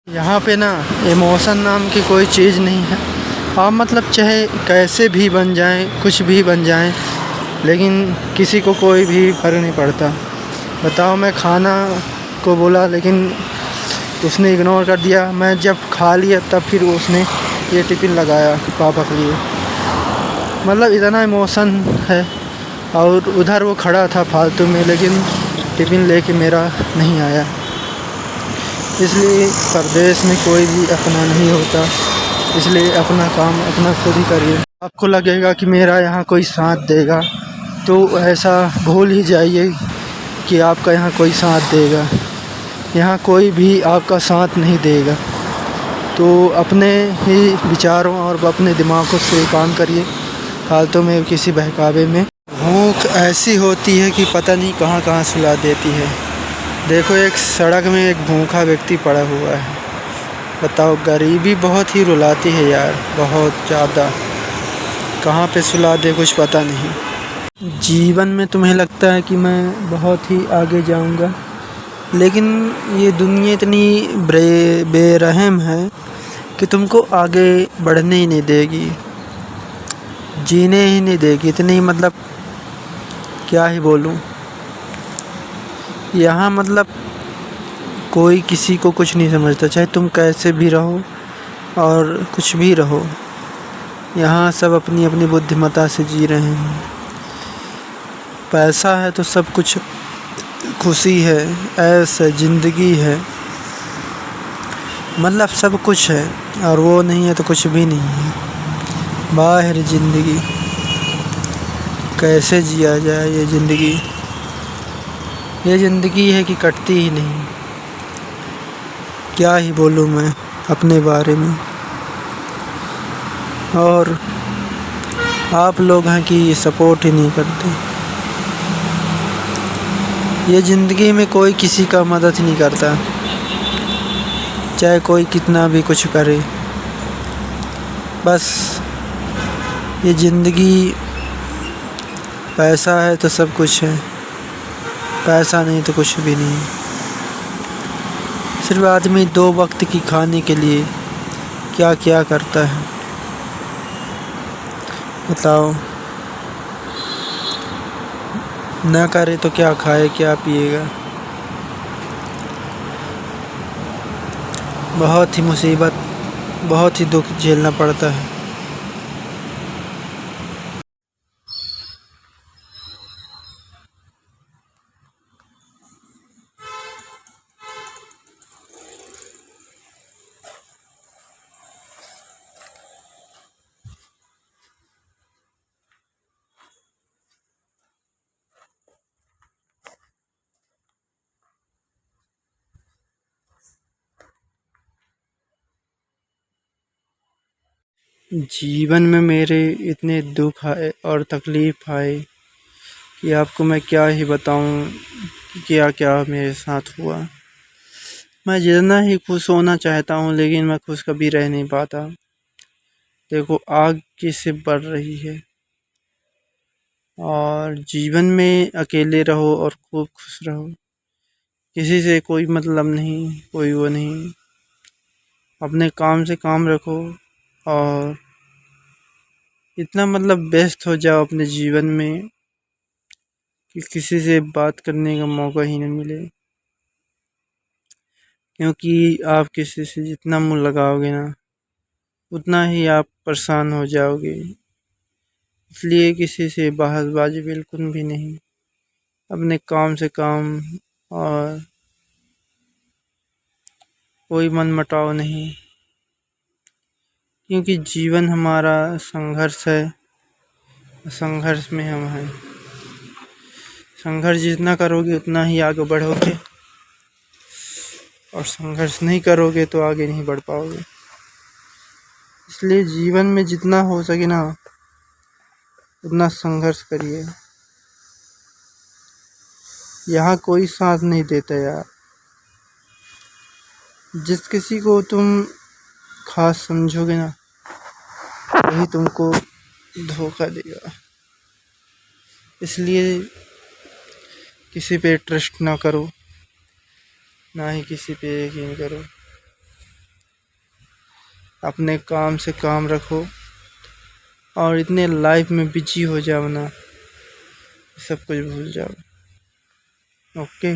यहाँ पे ना इमोशन नाम की कोई चीज़ नहीं है। आप मतलब चाहे कैसे भी बन जाएं, कुछ भी बन जाएं, लेकिन किसी को कोई भी फ़र्क नहीं पड़ता। बताओ, मैं खाना को बोला लेकिन उसने इग्नोर कर दिया। मैं जब खा लिया तब फिर उसने ये टिफ़िन लगाया पापा के लिए। मतलब इतना इमोशन है। और उधर वो खड़ा था फालतू में, लेकिन टिफ़िन लेके मेरा नहीं आया। इसलिए परदेश में कोई भी अपना नहीं होता, इसलिए अपना काम अपना खुद ही करिए। आपको लगेगा कि मेरा यहाँ कोई साथ देगा, तो ऐसा भूल ही जाइए कि आपका यहाँ कोई साथ देगा। यहाँ कोई भी आपका साथ नहीं देगा। तो अपने ही विचारों और अपने दिमागों से काम करिए, फालतू में किसी बहकावे में। भूख ऐसी होती है कि पता नहीं कहाँ कहाँ सुला देती है। देखो, एक सड़क में एक भूखा व्यक्ति पड़ा हुआ है। बताओ, गरीबी बहुत ही रुलाती है यार, बहुत ज़्यादा। कहाँ पे सुला दे कुछ पता नहीं। जीवन में तुम्हें लगता है कि मैं बहुत ही आगे जाऊंगा, लेकिन ये दुनिया इतनी बेरहम है कि तुमको आगे बढ़ने ही नहीं देगी, जीने ही नहीं देगी। इतनी मतलब क्या ही बोलूँ। यहाँ मतलब कोई किसी को कुछ नहीं समझता, चाहे तुम कैसे भी रहो और कुछ भी रहो। यहाँ सब अपनी अपनी बुद्धिमत्ता से जी रहे हैं। पैसा है तो सब कुछ खुशी है, ऐश है, ज़िंदगी है, मतलब सब कुछ है। और वो नहीं है तो कुछ भी नहीं है। बाहर ज़िंदगी कैसे जिया जाए। ये ज़िंदगी है कि कटती ही नहीं। क्या ही बोलूँ मैं अपने बारे में। और आप लोग हैं कि ये सपोर्ट ही नहीं करते। ये ज़िंदगी में कोई किसी का मदद नहीं करता, चाहे कोई कितना भी कुछ करे। बस ये ज़िंदगी, पैसा है तो सब कुछ है, पैसा नहीं तो कुछ भी नहीं। सिर्फ आदमी 2 वक्त की खाने के लिए क्या क्या करता है, बताओ। ना करे तो क्या खाए, क्या पिएगा। बहुत ही मुसीबत, बहुत ही दुख झेलना पड़ता है। जीवन में मेरे इतने दुख आए और तकलीफ़ आए कि आपको मैं क्या ही बताऊं कि क्या क्या मेरे साथ हुआ। मैं जितना ही खुश होना चाहता हूं, लेकिन मैं खुश कभी रह नहीं पाता। देखो, आग किससे बढ़ रही है। और जीवन में अकेले रहो और खूब खुश रहो। किसी से कोई मतलब नहीं, कोई वो नहीं। अपने काम से काम रखो और इतना मतलब व्यस्त हो जाओ अपने जीवन में कि किसी से बात करने का मौका ही नहीं मिले। क्योंकि आप किसी से जितना मुँह लगाओगे ना, उतना ही आप परेशान हो जाओगे। इसलिए किसी से बहसबाजी बिल्कुल भी नहीं। अपने काम से काम, और कोई मनमुटाव नहीं। क्योंकि जीवन हमारा संघर्ष है, संघर्ष में हम हैं। संघर्ष जितना करोगे उतना ही आगे बढ़ोगे, और संघर्ष नहीं करोगे तो आगे नहीं बढ़ पाओगे। इसलिए जीवन में जितना हो सके ना, उतना संघर्ष करिए। यहाँ कोई साथ नहीं देता यार। जिस किसी को तुम खास समझोगे ना, वही तुमको धोखा देगा। इसलिए किसी पे ट्रस्ट ना करो, ना ही किसी पे यकीन करो। अपने काम से काम रखो और इतने लाइफ में बिजी हो जाओ ना, सब कुछ भूल जाओ। ओके।